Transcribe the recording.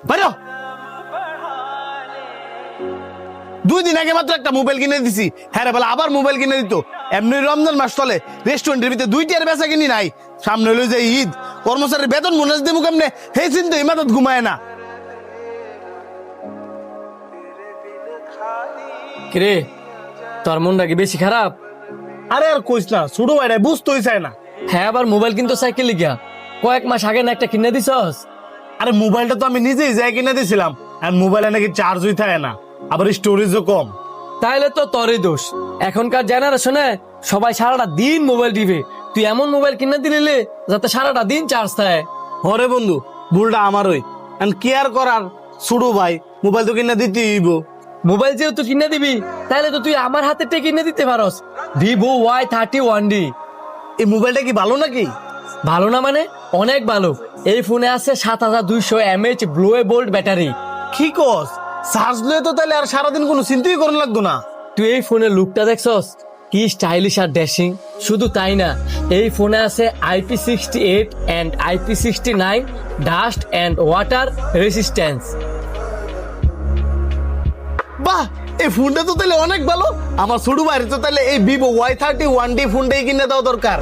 বাইরো। 2 দিন আগে মাত্র একটা মোবাইল কিনে দিছি, হ্যাঁ রে বলে আবার মোবাইল কিনে দিত। এমনি রমজান মাস চলে, রেস্টুরেন্টের ভিতরে 2টি আর বেচা কিনি নাই। সামনে হলো যে ঈদ, কর্মচারীর বেতন বোনাস দেবো কেমনে, সেই চিন্তা ইমাদত ঘুমায় না। কিরে তোর মনটা কি বেশি খারাপ? আরে আর কইস না, ছোট ভাইরা বুঝতেই চায় না। হ্যাঁ আবার মোবাইল কিন্তু সাইকেল লিগা কয়েক মাস আগে না একটা কিনে দিছস। আরে মোবাইলটা তো আমি নিজেই যাই কিনে দিছিলাম, আর মোবাইলে নাকি চার্জই থাকে না, আবার স্টোরেজও কম। তাইলে তো তোরই দোষ। এখনকার জেনারেশনে সবাই সারাটা দিন মোবাইল টিপে, তুই এমন মোবাইল কিনে দিলে যাতে সারাটা দিন চার্জ থাকে। হরে বন্ধু, ভুলটা আমারই। কি আর করার, ছোট ভাই মোবাইল তো কিনে দিতেই হইব। মোবাইল যেহেতু কিনে দিবি তাইলে তো তুই আমার হাতে কিনে দিতে পারস, Vivo Y31D। এই মোবাইলটা কি ভালো নাকি? ভালো না মানে অনেক ভালো। এই ফোনে আছে 7200 mAh ব্লোয়েবোল্ট ব্যাটারি। কি কস, চার্জ লয়ে তো তাহলে আর সারাদিন কোনো চিন্তাই করা লাগতো না। তুই এই ফোনের লুকটা দেখছস, কি স্টাইলিশ আর ড্যাশিং। শুধু তাই না, এই ফোনে আছে IP68 and IP69 dust and water resistance. বাহ, এই ফোনটা তো তাহলে অনেক ভালো। আমার ছোট ভাইয়ের তো তাহলে এই Vivo Y31D ফোনটাই কিনে দেওয়া দরকার।